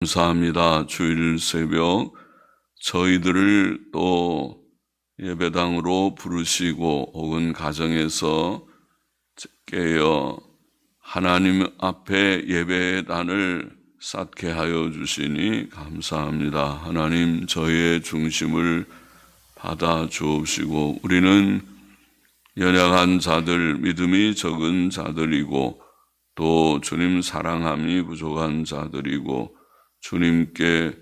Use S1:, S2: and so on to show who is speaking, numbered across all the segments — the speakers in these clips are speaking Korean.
S1: 감사합니다. 주일 새벽 저희들을 또 예배당으로 부르시고 혹은 가정에서 깨어 하나님 앞에 예배단을 쌓게 하여 주시니 감사합니다. 하나님, 저희의 중심을 받아 주옵시고, 우리는 연약한 자들, 믿음이 적은 자들이고 또 주님 사랑함이 부족한 자들이고 주님께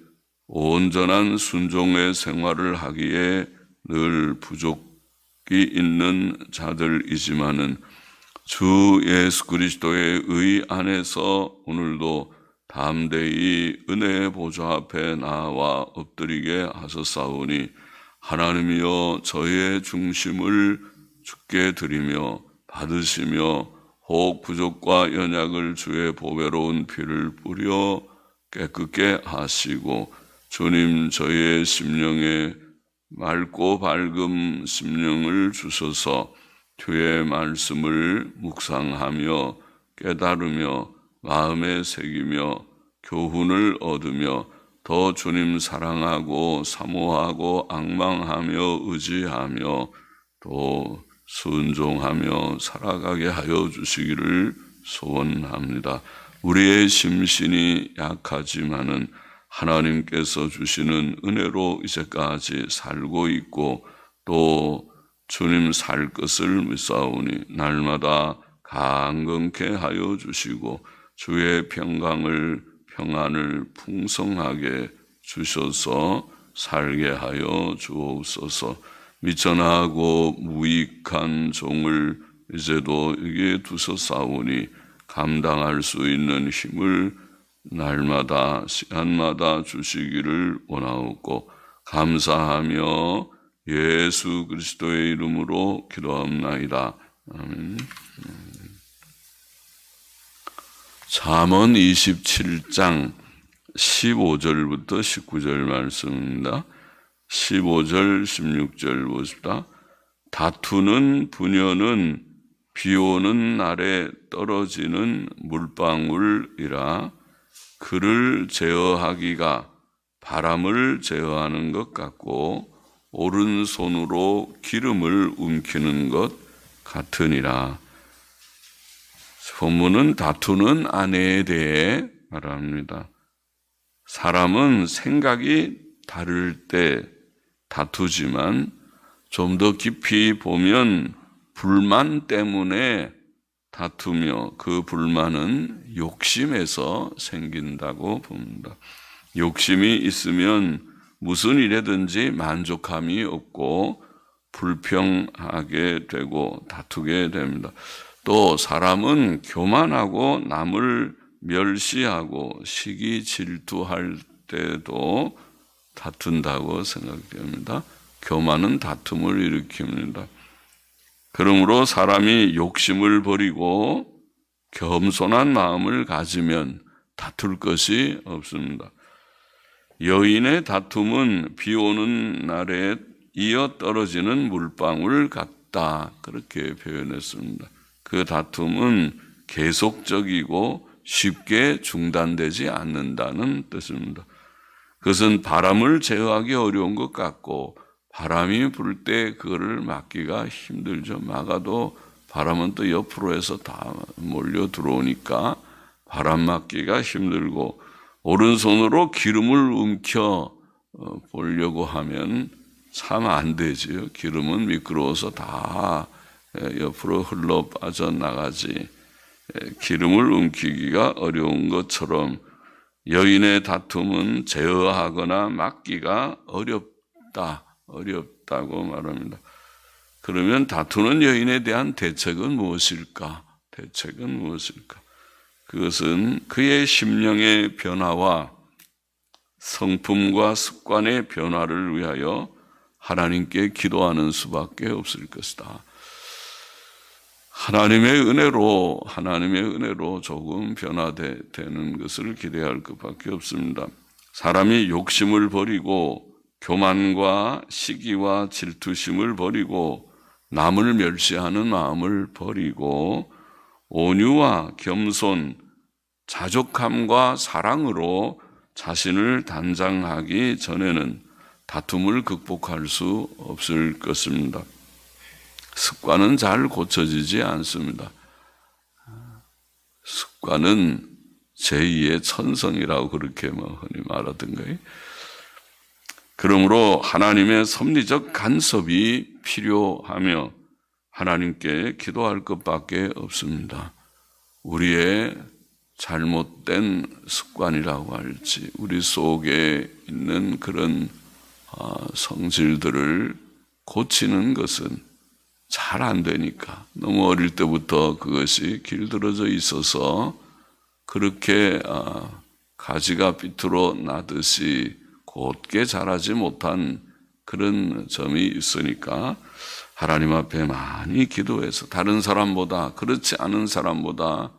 S1: 온전한 순종의 생활을 하기에 늘 부족이 있는 자들이지만은 주 예수 그리스도의 의 안에서 오늘도 담대히 은혜의 보좌 앞에 나와 엎드리게 하셨사오니, 하나님이여, 저의 중심을 주께 드리며 받으시며 혹 부족과 연약을 주의 보배로운 피를 뿌려 깨끗게 하시고, 주님, 저희의 심령에 맑고 밝은 심령을 주셔서 주의 말씀을 묵상하며 깨달으며 마음에 새기며 교훈을 얻으며 더 주님 사랑하고 사모하고 앙망하며 의지하며 또 순종하며 살아가게 하여 주시기를 소원합니다. 우리의 심신이 약하지만은 하나님께서 주시는 은혜로 이제까지 살고 있고 또 주님 살 것을 믿사오니 날마다 강건케 하여 주시고 주의 평안을 풍성하게 주셔서 살게 하여 주옵소서. 미천하고 무익한 종을 이제도 여기에 두셨사오니 감당할 수 있는 힘을 날마다 시간마다 주시기를 원하옵고 감사하며 예수 그리스도의 이름으로 기도합나이다. 아멘. 잠언 27장 15절부터 19절 말씀입니다. 15절, 16절 보십시다. 다투는 부녀는 비 오는 날에 떨어지는 물방울이라 그를 제어하기가 바람을 제어하는 것 같고 오른손으로 기름을 움키는 것 같으니라. 본문은 다투는 아내에 대해 말합니다. 사람은 생각이 다를 때 다투지만 좀 더 깊이 보면 불만 때문에 다투며 그 불만은 욕심에서 생긴다고 봅니다. 욕심이 있으면 무슨 일에든지 만족함이 없고 불평하게 되고 다투게 됩니다. 또 사람은 교만하고 남을 멸시하고 시기 질투할 때도 다툰다고 생각됩니다. 교만은 다툼을 일으킵니다. 그러므로 사람이 욕심을 버리고 겸손한 마음을 가지면 다툴 것이 없습니다. 여인의 다툼은 비 오는 날에 이어 떨어지는 물방울 같다, 그렇게 표현했습니다. 그 다툼은 계속적이고 쉽게 중단되지 않는다는 뜻입니다. 그것은 바람을 제어하기 어려운 것 같고 바람이 불 때 그거를 막기가 힘들죠. 막아도 바람은 또 옆으로 해서 다 몰려 들어오니까 바람 막기가 힘들고, 오른손으로 기름을 움켜 보려고 하면 참 안 되지요. 기름은 미끄러워서 다 옆으로 흘러 빠져나가지. 기름을 움키기가 어려운 것처럼 여인의 다툼은 제어하거나 막기가 어렵다고 말합니다. 그러면 다투는 여인에 대한 대책은 무엇일까? 그것은 그의 심령의 변화와 성품과 습관의 변화를 위하여 하나님께 기도하는 수밖에 없을 것이다. 하나님의 은혜로 조금 변화되는 것을 기대할 것밖에 없습니다. 사람이 욕심을 버리고 교만과 시기와 질투심을 버리고 남을 멸시하는 마음을 버리고 온유와 겸손, 자족함과 사랑으로 자신을 단장하기 전에는 다툼을 극복할 수 없을 것입니다. 습관은 잘 고쳐지지 않습니다. 습관은 제2의 천성이라고 그렇게 흔히 말하던 거예요. 그러므로 하나님의 섭리적 간섭이 필요하며 하나님께 기도할 것밖에 없습니다. 우리의 잘못된 습관이라고 할지 우리 속에 있는 그런 성질들을 고치는 것은 잘 안 되니까 너무 어릴 때부터 그것이 길들어져 있어서 그렇게 가지가 삐뚤어 나듯이 곧게 자라지 못한 그런 점이 있으니까 하나님 앞에 많이 기도해서 다른 사람보다 그렇지 않은 사람보다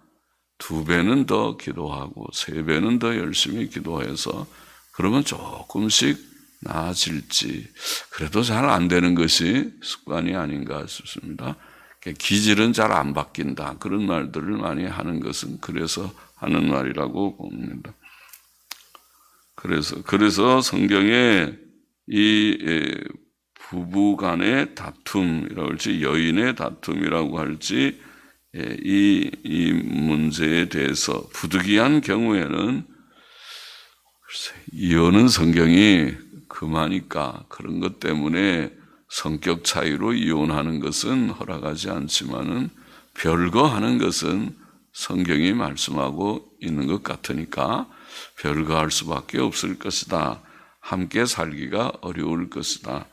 S1: 2배는 더 기도하고 3배는 더 열심히 기도해서 그러면 조금씩 나아질지 그래도 잘 안 되는 것이 습관이 아닌가 싶습니다. 기질은 잘 안 바뀐다 그런 말들을 많이 하는 것은 그래서 하는 말이라고 봅니다. 그래서 성경에 이 부부 간의 다툼이라고 할지 여인의 다툼이라고 할지 이 문제에 대해서 부득이한 경우에는 이혼은 성경이 금하니까 그런 것 때문에 성격 차이로 이혼하는 것은 허락하지 않지만은 별거 하는 것은 성경이 말씀하고 있는 것 같으니까 별거 할 수밖에 없을 것이다. 함께 살기가 어려울 것이다.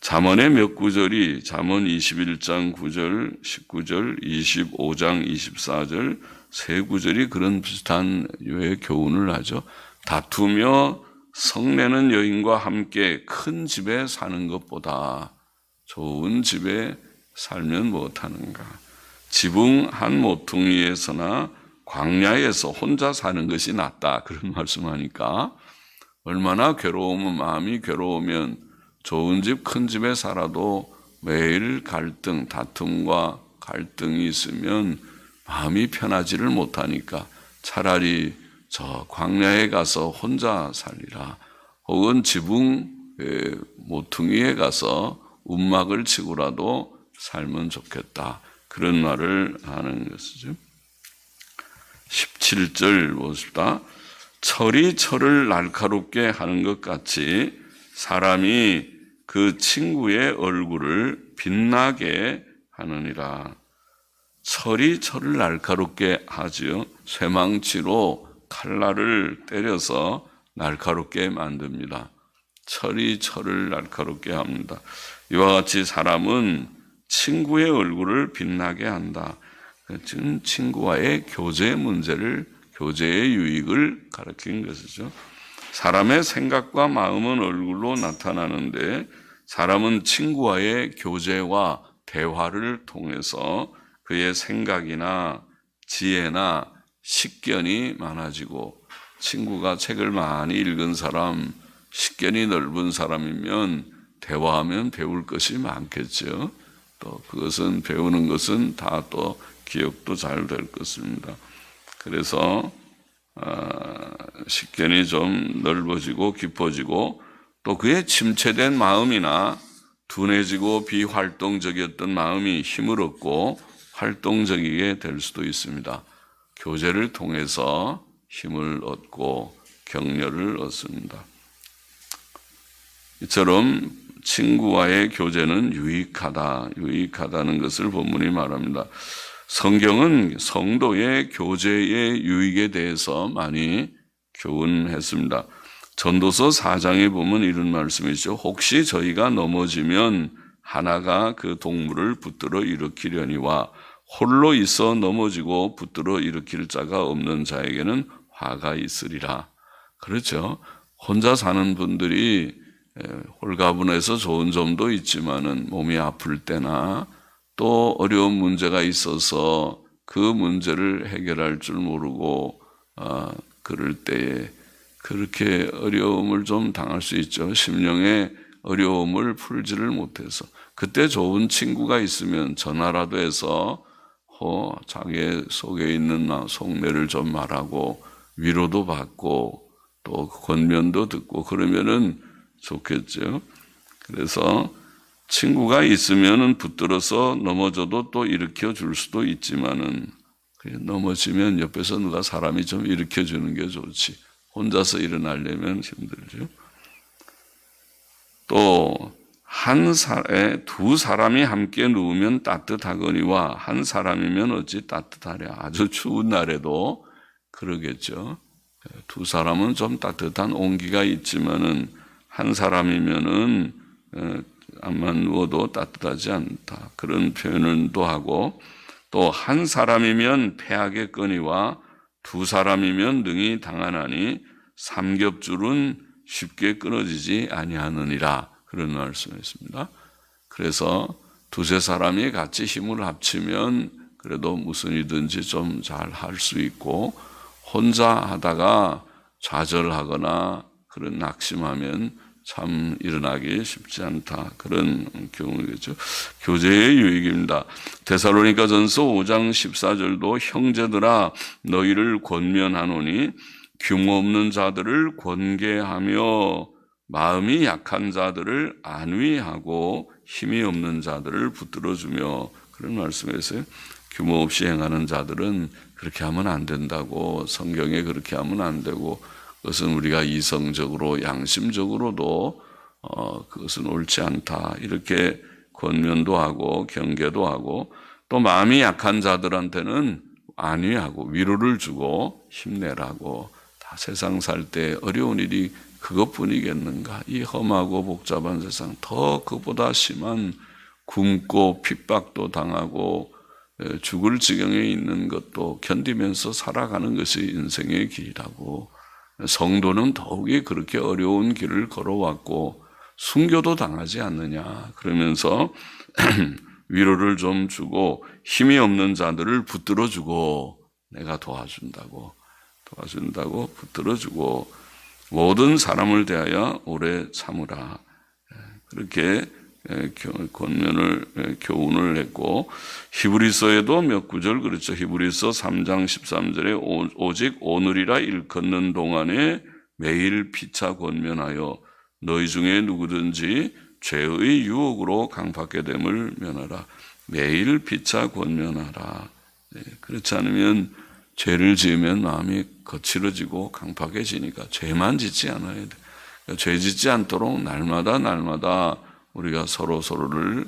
S1: 잠언의 몇 구절이 잠언 21장 9절, 19절, 25장 24절 세 구절이 그런 비슷한 유의 교훈을 하죠. 다투며 성내는 여인과 함께 큰 집에 사는 것보다 좋은 집에 살면 못하는가. 지붕 한 모퉁이에서나 광야에서 혼자 사는 것이 낫다. 그런 말씀하니까 얼마나 마음이 괴로우면 좋은 집, 큰 집에 살아도 매일 갈등, 다툼과 갈등이 있으면 마음이 편하지를 못하니까 차라리 저 광야에 가서 혼자 살리라. 혹은 지붕 모퉁이에 가서 움막을 치고라도 살면 좋겠다. 그런 말을 하는 것이죠. 17절 보십시다. 철이 철을 날카롭게 하는 것 같이 사람이 그 친구의 얼굴을 빛나게 하느니라. 철이 철을 날카롭게 하지요. 쇠망치로 칼날을 때려서 날카롭게 만듭니다. 철이 철을 날카롭게 합니다. 이와 같이 사람은 친구의 얼굴을 빛나게 한다. 지금 친구와의 교제 문제를, 교제의 유익을 가르친 것이죠. 사람의 생각과 마음은 얼굴로 나타나는데 사람은 친구와의 교제와 대화를 통해서 그의 생각이나 지혜나 식견이 많아지고, 친구가 책을 많이 읽은 사람, 식견이 넓은 사람이면 대화하면 배울 것이 많겠죠. 또 그것은 배우는 것은 다 또 기억도 잘 될 것입니다. 그래서 식견이 좀 넓어지고 깊어지고, 또 그의 침체된 마음이나 둔해지고 비활동적이었던 마음이 힘을 얻고 활동적이게 될 수도 있습니다. 교제를 통해서 힘을 얻고 격려를 얻습니다. 이처럼 친구와의 교제는 유익하다는 것을 본문이 말합니다. 성경은 성도의 교제의 유익에 대해서 많이 교훈했습니다. 전도서 4장에 보면 이런 말씀이 있죠. 혹시 저희가 넘어지면 하나가 그 동물을 붙들어 일으키려니와 홀로 있어 넘어지고 붙들어 일으킬 자가 없는 자에게는 화가 있으리라. 그렇죠. 혼자 사는 분들이 홀가분해서 좋은 점도 있지만은 몸이 아플 때나 또 어려운 문제가 있어서 그 문제를 해결할 줄 모르고 그럴 때에 그렇게 어려움을 좀 당할 수 있죠. 심령의 어려움을 풀지를 못해서. 그때 좋은 친구가 있으면 전화라도 해서 자기 속에 있는 속내를 좀 말하고 위로도 받고 또 권면도 듣고 그러면은 좋겠죠. 그래서 친구가 있으면은 붙들어서 넘어져도 또 일으켜 줄 수도 있지만은 넘어지면 옆에서 누가 사람이 좀 일으켜 주는 게 좋지. 혼자서 일어나려면 힘들죠. 또 두 사람이 함께 누우면 따뜻하거니와 한 사람이면 어찌 따뜻하랴. 아주 추운 날에도 그러겠죠. 두 사람은 좀 따뜻한 온기가 있지만은 한 사람이면은 암만 누워도 따뜻하지 않다. 그런 표현도 하고 또 한 사람이면 패하겠거니와 두 사람이면 능히 당하나니 삼겹줄은 쉽게 끊어지지 아니하느니라. 그런 말씀이었습니다. 그래서 두세 사람이 같이 힘을 합치면 그래도 무슨 일든지 좀 잘 할 수 있고 혼자 하다가 좌절하거나 그런 낙심하면 참 일어나기 쉽지 않다. 그런 경우겠죠. 교제의 유익입니다. 데살로니가전서 5장 14절도 형제들아 너희를 권면하노니 규모 없는 자들을 권계하며 마음이 약한 자들을 안위하고 힘이 없는 자들을 붙들어주며 그런 말씀이었어요. 규모 없이 행하는 자들은 그렇게 하면 안 된다고 성경에 그렇게 하면 안 되고 그것은 우리가 이성적으로 양심적으로도 그것은 옳지 않다 이렇게 권면도 하고 경계도 하고 또 마음이 약한 자들한테는 안위하고 위로를 주고 힘내라고 다 세상 살 때 어려운 일이 그것뿐이겠는가 이 험하고 복잡한 세상 더 그보다 심한 굶고 핍박도 당하고 죽을 지경에 있는 것도 견디면서 살아가는 것이 인생의 길이라고 성도는 더욱이 그렇게 어려운 길을 걸어왔고 순교도 당하지 않느냐 그러면서 위로를 좀 주고 힘이 없는 자들을 붙들어주고 내가 도와준다고 붙들어주고 모든 사람을 대하여 오래 참으라 그렇게 교훈을 했고 히브리서에도 몇 구절 그렇죠. 히브리서 3장 13절에 오직 오늘이라 일컫는 동안에 매일 피차 권면하여 너희 중에 누구든지 죄의 유혹으로 강팍게 됨을 면하라. 매일 피차 권면하라. 그렇지 않으면 죄를 지으면 마음이 거칠어지고 강팍해지니까 죄만 짓지 않아야 돼. 죄 짓지 않도록 날마다 우리가 서로를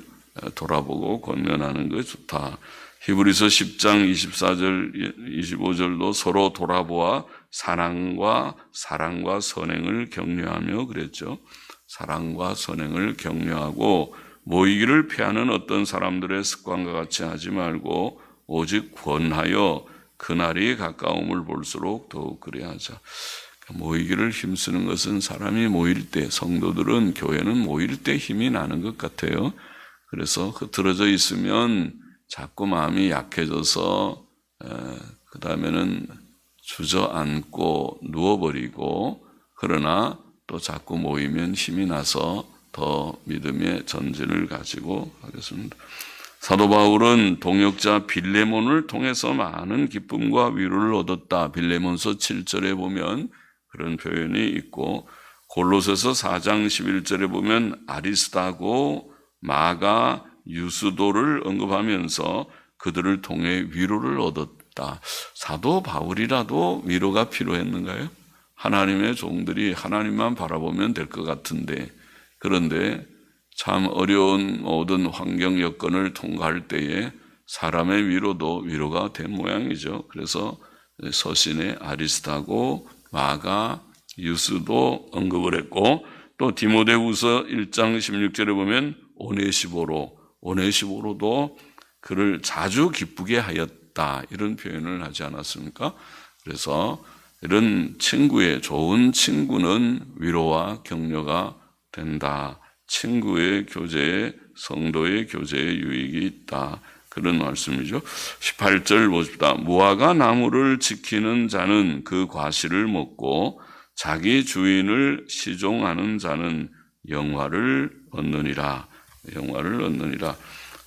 S1: 돌아보고 권면하는 것이 좋다. 히브리서 10장 24절 25절도 서로 돌아보아 사랑과 선행을 격려하며 그랬죠. 사랑과 선행을 격려하고 모이기를 피하는 어떤 사람들의 습관과 같이 하지 말고 오직 권하여 그날이 가까움을 볼수록 더욱 그래야 하자. 모이기를 힘쓰는 것은 사람이 모일 때 성도들은 교회는 모일 때 힘이 나는 것 같아요. 그래서 흐트러져 있으면 자꾸 마음이 약해져서 그 다음에는 주저앉고 누워버리고 그러나 또 자꾸 모이면 힘이 나서 더 믿음의 전진을 가지고 하겠습니다. 사도 바울은 동역자 빌레몬을 통해서 많은 기쁨과 위로를 얻었다. 빌레몬서 7절에 보면 그런 표현이 있고 골로새서 4장 11절에 보면 아리스다고 마가 유스도를 언급하면서 그들을 통해 위로를 얻었다. 사도 바울이라도 위로가 필요했는가요? 하나님의 종들이 하나님만 바라보면 될 것 같은데 그런데 참 어려운 모든 환경 여건을 통과할 때에 사람의 위로도 위로가 된 모양이죠. 그래서 서신에 아리스다고 마가 유스도 언급을 했고 또 디모데후서 1장 16절에 보면 오네시보로도 그를 자주 기쁘게 하였다 이런 표현을 하지 않았습니까? 그래서 이런 좋은 친구는 위로와 격려가 된다. 친구의 교제에 성도의 교제에 유익이 있다. 그런 말씀이죠. 18절 보십시다. 무화과 나무를 지키는 자는 그 과실을 먹고 자기 주인을 시종하는 자는 영화를 얻느니라.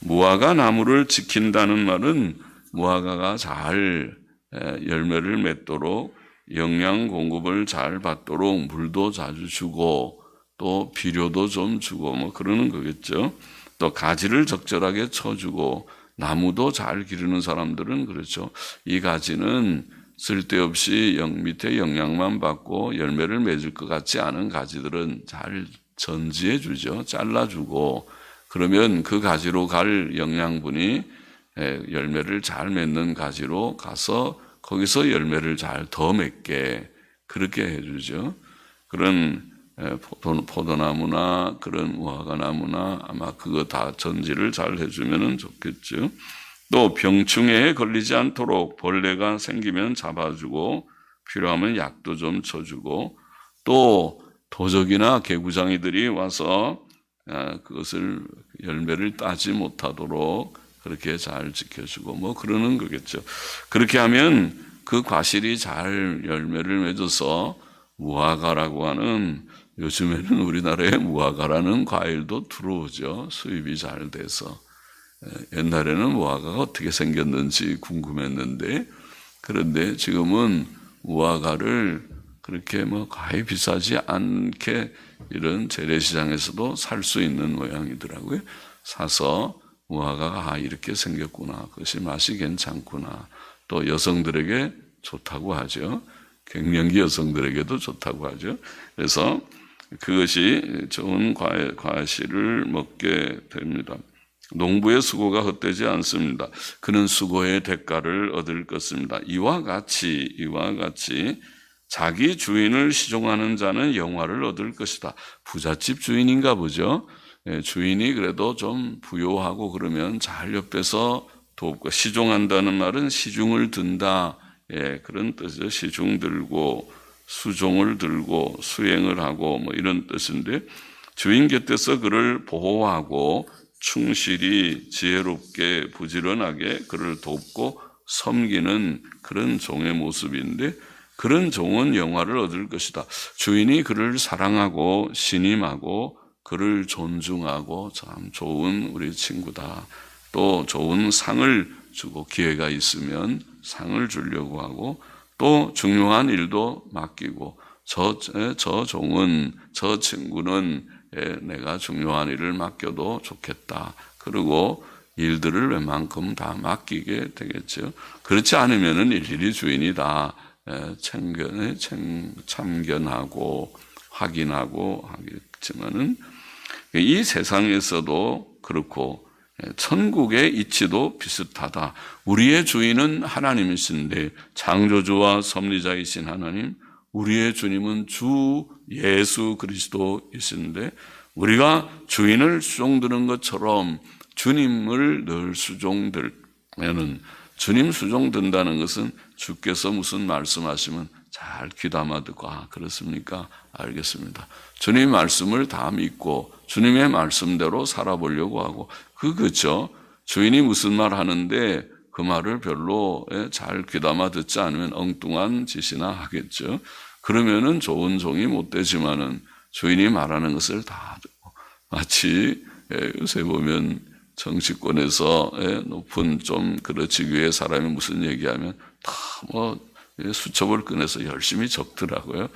S1: 무화과 나무를 지킨다는 말은 무화과가 잘 열매를 맺도록 영양 공급을 잘 받도록 물도 자주 주고 또 비료도 좀 주고 뭐 그러는 거겠죠. 또 가지를 적절하게 쳐주고 나무도 잘 기르는 사람들은 그렇죠. 이 가지는 쓸데없이 밑에 영양만 받고 열매를 맺을 것 같지 않은 가지들은 잘 전지해 주죠. 잘라주고 그러면 그 가지로 갈 영양분이 열매를 잘 맺는 가지로 가서 거기서 열매를 잘 더 맺게 그렇게 해주죠. 그런 포도나무나 그런 무화과나무나 아마 그거 다 전지를 잘 해주면 좋겠죠. 또 병충해에 걸리지 않도록 벌레가 생기면 잡아주고 필요하면 약도 좀 쳐주고 또 도적이나 개구장이들이 와서 그것을 열매를 따지 못하도록 그렇게 잘 지켜주고 뭐 그러는 거겠죠. 그렇게 하면 그 과실이 잘 열매를 맺어서 무화과라고 하는 요즘에는 우리나라에 무화과라는 과일도 들어오죠. 수입이 잘 돼서. 옛날에는 무화과가 어떻게 생겼는지 궁금했는데 그런데 지금은 무화과를 그렇게 뭐 거의 비싸지 않게 이런 재래시장에서도 살 수 있는 모양이더라고요. 사서 무화과가 이렇게 생겼구나. 그것이 맛이 괜찮구나. 또 여성들에게 좋다고 하죠. 갱년기 여성들에게도 좋다고 하죠. 그래서 그것이 좋은 과실을 먹게 됩니다. 농부의 수고가 헛되지 않습니다. 그는 수고의 대가를 얻을 것입니다. 이와 같이 자기 주인을 시종하는 자는 영화를 얻을 것이다. 부잣집 주인인가 보죠. 주인이 그래도 좀 부요하고 그러면 잘 옆에서 돕고 시종한다는 말은 시중을 든다. 그런 뜻이죠. 시중 들고 수종을 들고 수행을 하고 뭐 이런 뜻인데 주인 곁에서 그를 보호하고 충실히 지혜롭게 부지런하게 그를 돕고 섬기는 그런 종의 모습인데 그런 종은 영화를 얻을 것이다. 주인이 그를 사랑하고 신임하고 그를 존중하고 참 좋은 우리 친구다. 또 좋은 상을 주고 기회가 있으면 상을 주려고 하고 또 중요한 일도 맡기고 저 종은 저 친구는 내가 중요한 일을 맡겨도 좋겠다. 그리고 일들을 웬만큼 다 맡기게 되겠죠. 그렇지 않으면은 일일이 주인이 다 참견하고 확인하고 하겠지만은 이 세상에서도 그렇고 천국의 이치도 비슷하다. 우리의 주인은 하나님이신데 창조주와 섭리자이신 하나님, 우리의 주님은 주 예수 그리스도이신데 우리가 주인을 수종드는 것처럼 주님을 늘 수종들면은 주님 수종든다는 것은 주께서 무슨 말씀하시면 잘 귀담아 듣고 그렇습니까? 알겠습니다. 주님 말씀을 다 믿고 주님의 말씀대로 살아보려고 하고 그렇죠. 주인이 무슨 말 하는데 그 말을 별로 잘 귀담아 듣지 않으면 엉뚱한 짓이나 하겠죠. 그러면은 좋은 종이 못 되지만은 주인이 말하는 것을 다 듣고 마치 요새 보면 정치권에서 높은 좀 그렇지 위에 사람이 무슨 얘기하면 다 뭐 수첩을 꺼내서 열심히 적더라고요.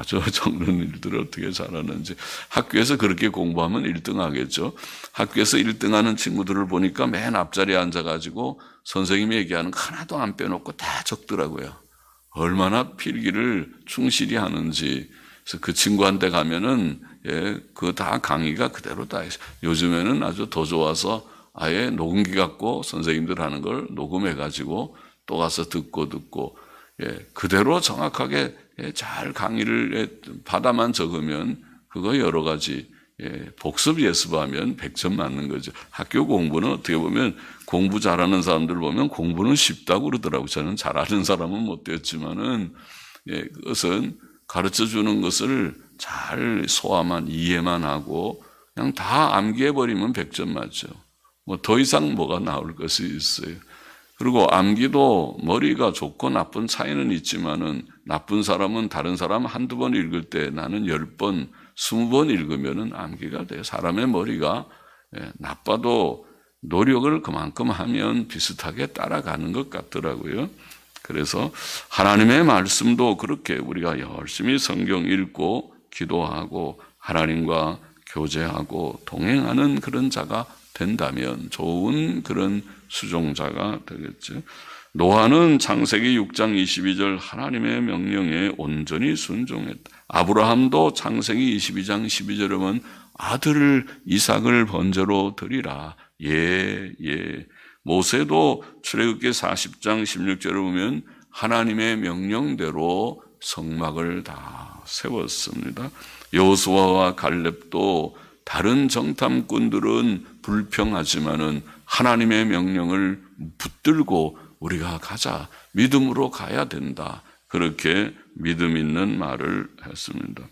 S1: 저 적는 일들을 어떻게 잘하는지. 학교에서 그렇게 공부하면 1등 하겠죠. 학교에서 1등하는 친구들을 보니까 맨 앞자리에 앉아가지고 선생님이 얘기하는 거 하나도 안 빼놓고 다 적더라고요. 얼마나 필기를 충실히 하는지. 그래서 그 친구한테 가면은 그거 다 강의가 그대로 다 있어요. 요즘에는 아주 더 좋아서 아예 녹음기 갖고 선생님들 하는 걸 녹음해가지고 또 가서 듣고 그대로 정확하게 잘 강의를 받아만 적으면 그거 여러 가지 복습 예습하면 100점 맞는 거죠. 학교 공부는 어떻게 보면 공부 잘하는 사람들 보면 공부는 쉽다고 그러더라고요. 저는 잘하는 사람은 못 되었지만은 그것은 가르쳐 주는 것을 잘 소화만 이해만 하고 그냥 다 암기해버리면 100점 맞죠. 뭐 더 이상 뭐가 나올 것이 있어요. 그리고 암기도 머리가 좋고 나쁜 차이는 있지만은 나쁜 사람은 다른 사람 한두 번 읽을 때 나는 10번, 20번 읽으면은 암기가 돼요. 사람의 머리가 나빠도 노력을 그만큼 하면 비슷하게 따라가는 것 같더라고요. 그래서 하나님의 말씀도 그렇게 우리가 열심히 성경 읽고 기도하고 하나님과 교제하고 동행하는 그런 자가 된다면 좋은 그런 수종자가 되겠죠. 노아는 창세기 6장 22절 하나님의 명령에 온전히 순종했다. 아브라함도 창세기 22장 12절에 보면 아들을 이삭을 번제로 드리라. 예. 모세도 출애굽기 40장 16절에 보면 하나님의 명령대로 성막을 다 세웠습니다. 여호수아와 갈렙도 다른 정탐꾼들은 불평하지만은 하나님의 명령을 붙들고 우리가 가자, 믿음으로 가야 된다, 그렇게 믿음 있는 말을 했습니다.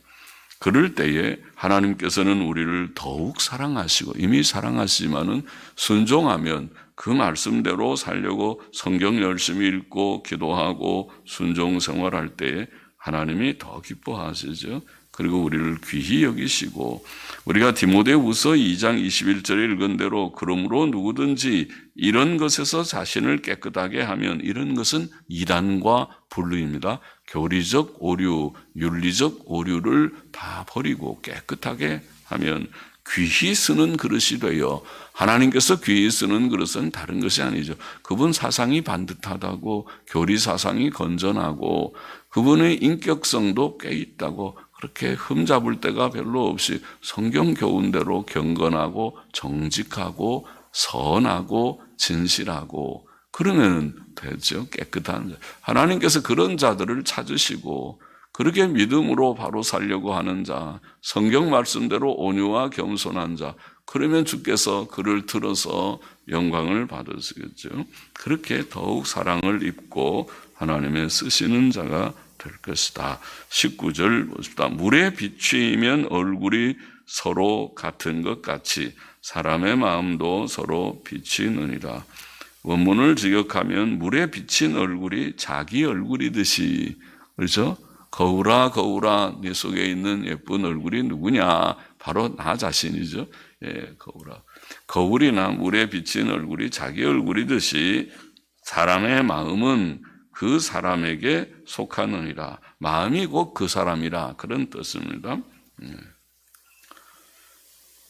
S1: 그럴 때에 하나님께서는 우리를 더욱 사랑하시고 이미 사랑하시지만은 순종하면 그 말씀대로 살려고 성경 열심히 읽고 기도하고 순종 생활할 때에 하나님이 더 기뻐하시죠. 그리고 우리를 귀히 여기시고, 우리가 디모데후서 2장 21절에 읽은 대로 그러므로 누구든지 이런 것에서 자신을 깨끗하게 하면, 이런 것은 이단과 분류입니다. 교리적 오류, 윤리적 오류를 다 버리고 깨끗하게 하면 귀히 쓰는 그릇이 되어, 하나님께서 귀히 쓰는 그릇은 다른 것이 아니죠. 그분 사상이 반듯하다고, 교리 사상이 건전하고, 그분의 인격성도 꽤 있다고, 그렇게 흠잡을 데가 별로 없이 성경 교훈대로 경건하고 정직하고 선하고 진실하고 그러면 되죠. 깨끗한 자. 하나님께서 그런 자들을 찾으시고 그렇게 믿음으로 바로 살려고 하는 자, 성경 말씀대로 온유와 겸손한 자, 그러면 주께서 그를 들어서 영광을 받으시겠죠. 그렇게 더욱 사랑을 입고 하나님의 쓰시는 자가 될 것이다. 19절 보십시다. 물에 비추이면 얼굴이 서로 같은 것 같이 사람의 마음도 서로 비치느니라. 원문을 직역하면 물에 비친 얼굴이 자기 얼굴이듯이, 그렇죠? 거울아 거울아 네 속에 있는 예쁜 얼굴이 누구냐? 바로 나 자신이죠. 예, 거울아. 거울이나 물에 비친 얼굴이 자기 얼굴이듯이 사람의 마음은 그 사람에게 속하느니라. 마음이 곧 그 사람이라, 그런 뜻입니다.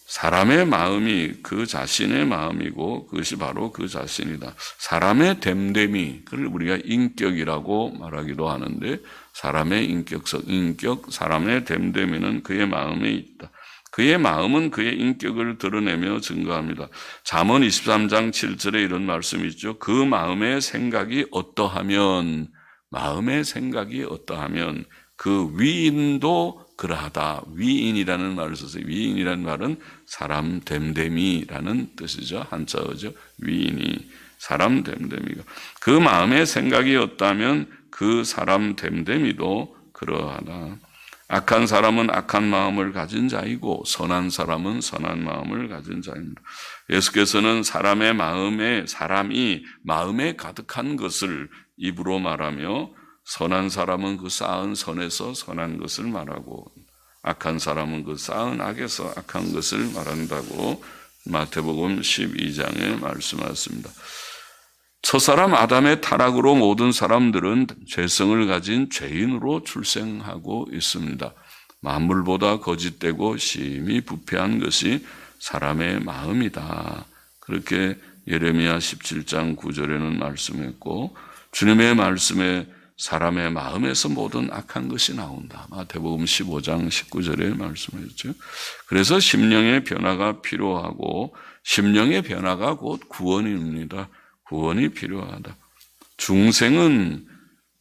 S1: 사람의 마음이 그 자신의 마음이고 그것이 바로 그 자신이다. 사람의 됨됨이, 그걸 우리가 인격이라고 말하기도 하는데, 사람의 인격성, 인격, 사람의 됨됨이는 그의 마음에 있다. 그의 마음은 그의 인격을 드러내며 증거합니다. 잠언 23장 7절에 이런 말씀이 있죠. 그 마음의 생각이 어떠하면, 마음의 생각이 어떠하면 그 위인도 그러하다. 위인이라는 말을 써서, 위인이라는 말은 사람 됨됨이라는 뜻이죠. 한자어죠. 위인이, 사람 됨됨이가. 그 마음의 생각이 어떠하면 그 사람 됨됨이도 그러하다. 악한 사람은 악한 마음을 가진 자이고 선한 사람은 선한 마음을 가진 자입니다. 예수께서는 사람의 마음에, 사람이 마음에 가득한 것을 입으로 말하며, 선한 사람은 그 쌓은 선에서 선한 것을 말하고 악한 사람은 그 쌓은 악에서 악한 것을 말한다고 마태복음 12장에 말씀하셨습니다. 첫사람 아담의 타락으로 모든 사람들은 죄성을 가진 죄인으로 출생하고 있습니다. 만물보다 거짓되고 심히 부패한 것이 사람의 마음이다. 그렇게 예레미야 17장 9절에는 말씀했고, 주님의 말씀에 사람의 마음에서 모든 악한 것이 나온다. 마태복음 15장 19절에 말씀하셨죠. 그래서 심령의 변화가 필요하고, 심령의 변화가 곧 구원입니다. 구원이 필요하다. 중생은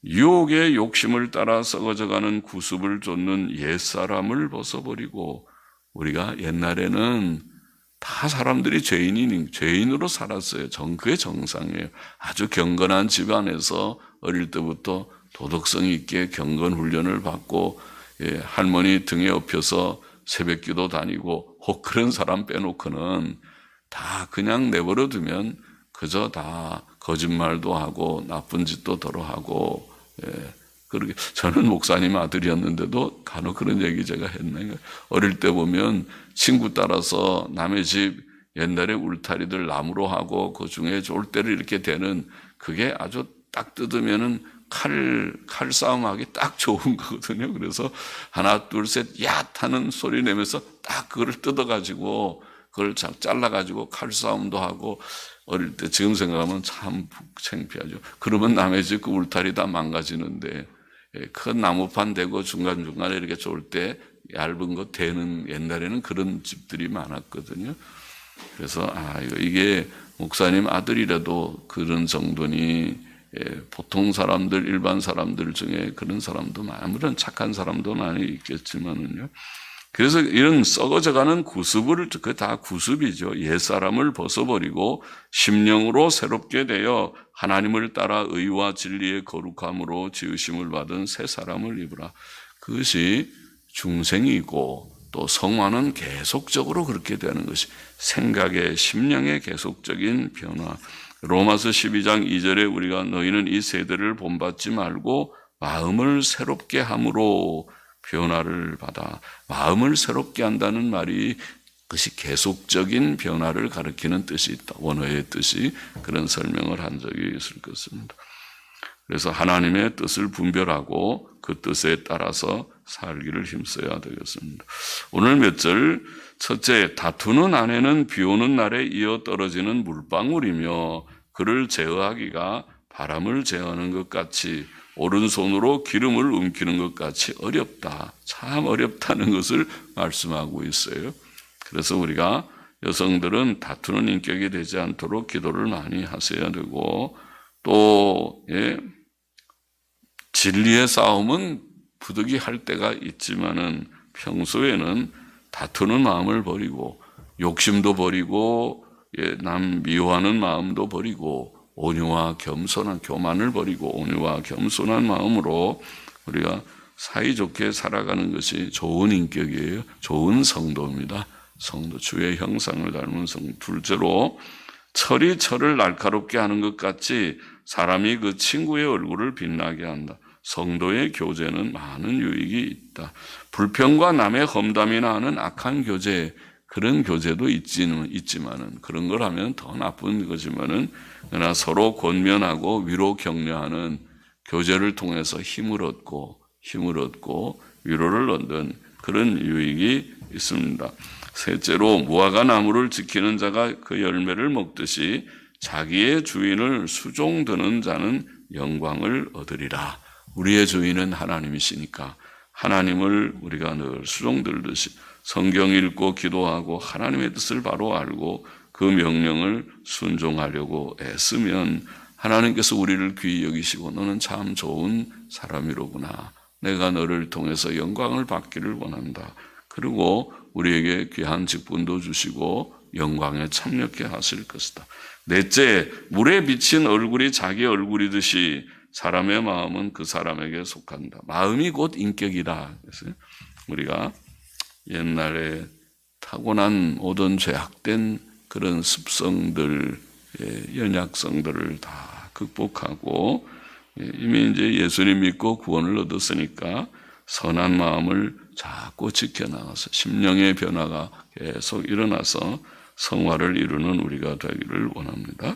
S1: 유혹의 욕심을 따라 썩어져가는 구습을 쫓는 옛사람을 벗어버리고, 우리가 옛날에는 다 사람들이 죄인으로 살았어요. 그게 정상이에요. 아주 경건한 집안에서 어릴 때부터 도덕성 있게 경건 훈련을 받고, 할머니 등에 업혀서 새벽기도 다니고, 혹 그런 사람 빼놓고는 다 그냥 내버려 두면 그저 다 거짓말도 하고 나쁜 짓도 덜어 하고, 그렇게. 저는 목사님 아들이었는데도 간혹 그런 얘기 제가 했네요. 어릴 때 보면 친구 따라서 남의 집 옛날에 울타리들 나무로 하고 그 중에 졸대를 이렇게 대는, 그게 아주 딱 뜯으면은 칼 싸움하기 딱 좋은 거거든요. 그래서 하나, 둘, 셋, 야! 하는 소리 내면서 딱 그걸 뜯어가지고 그걸 잘라가지고 칼 싸움도 하고 어릴 때 지금 생각하면 참 창피하죠. 그러면 남의 집 그 울타리 다 망가지는데 큰 나무판 대고 중간중간에 이렇게 좋을 때 얇은 거 대는 옛날에는 그런 집들이 많았거든요. 그래서 이게 목사님 아들이라도 그런 정도니 보통 사람들, 일반 사람들 중에 그런 사람도 물론 착한 사람도 많이 있겠지만은요. 그래서 이런 썩어져가는 구습을, 그게 다 구습이죠. 옛사람을 벗어버리고 심령으로 새롭게 되어 하나님을 따라 의와 진리의 거룩함으로 지으심을 받은 새 사람을 입으라. 그것이 중생이고 또 성화는 계속적으로 그렇게 되는 것이 생각의 심령의 계속적인 변화. 로마서 12장 2절에 우리가 너희는 이 세대를 본받지 말고 마음을 새롭게 함으로 변화를 받아. 마음을 새롭게 한다는 말이 그것이 계속적인 변화를 가리키는 뜻이 있다. 원어의 뜻이 그런 설명을 한 적이 있을 것입니다. 그래서 하나님의 뜻을 분별하고 그 뜻에 따라서 살기를 힘써야 되겠습니다. 오늘 몇 절, 첫째, 다투는 아내는 비 오는 날에 이어 떨어지는 물방울이며 그를 제어하기가 바람을 제어하는 것 같이 오른손으로 기름을 움키는 것 같이 어렵다. 참 어렵다는 것을 말씀하고 있어요. 그래서 우리가 여성들은 다투는 인격이 되지 않도록 기도를 많이 하셔야 되고 또 진리의 싸움은 부득이할 때가 있지만은 평소에는 다투는 마음을 버리고 욕심도 버리고 남 미워하는 마음도 버리고 온유와 겸손한 교만을 버리고 온유와 겸손한 마음으로 우리가 사이좋게 살아가는 것이 좋은 인격이에요. 좋은 성도입니다. 성도, 주의 형상을 닮은 성도. 둘째로 철이 철을 날카롭게 하는 것 같이 사람이 그 친구의 얼굴을 빛나게 한다. 성도의 교제는 많은 유익이 있다. 불평과 남의 험담이나 하는 악한 교제, 그런 교제도 있지만은 그런 걸 하면 더 나쁜 거지만은 그러나 서로 권면하고 위로 격려하는 교제를 통해서 힘을 얻고 위로를 얻는 그런 유익이 있습니다. 셋째로 무화과 나무를 지키는 자가 그 열매를 먹듯이 자기의 주인을 수종드는 자는 영광을 얻으리라. 우리의 주인은 하나님이시니까 하나님을 우리가 늘 수종들듯이 성경 읽고 기도하고 하나님의 뜻을 바로 알고 그 명령을 순종하려고 애쓰면 하나님께서 우리를 귀히 여기시고 너는 참 좋은 사람이로구나. 내가 너를 통해서 영광을 받기를 원한다. 그리고 우리에게 귀한 직분도 주시고 영광에 참여케 하실 것이다. 넷째, 물에 비친 얼굴이 자기 얼굴이듯이 사람의 마음은 그 사람에게 속한다. 마음이 곧 인격이다. 그래서 우리가 옛날에 타고난 모든 죄악된 그런 습성들, 연약성들을 다 극복하고 이미 이제 예수님 믿고 구원을 얻었으니까 선한 마음을 자꾸 지켜나가서 심령의 변화가 계속 일어나서 성화를 이루는 우리가 되기를 원합니다.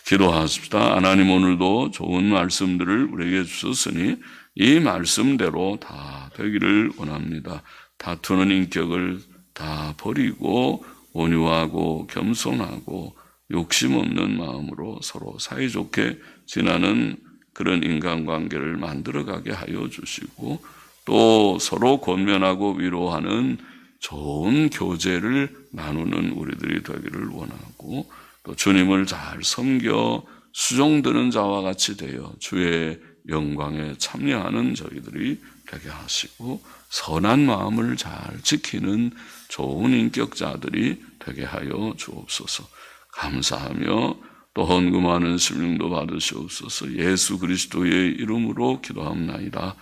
S1: 기도하십시다. 하나님 오늘도 좋은 말씀들을 우리에게 주셨으니 이 말씀대로 다 되기를 원합니다. 다투는 인격을 다 버리고 온유하고 겸손하고 욕심 없는 마음으로 서로 사이좋게 지나는 그런 인간관계를 만들어가게 하여 주시고 또 서로 권면하고 위로하는 좋은 교제를 나누는 우리들이 되기를 원하고 또 주님을 잘 섬겨 수종드는 자와 같이 되어 주의 영광에 참여하는 저희들이 되게 하시고 선한 마음을 잘 지키는 좋은 인격자들이 되게 하여 주옵소서. 감사하며 또 헌금하는 심령도 받으시옵소서. 예수 그리스도의 이름으로 기도합나이다.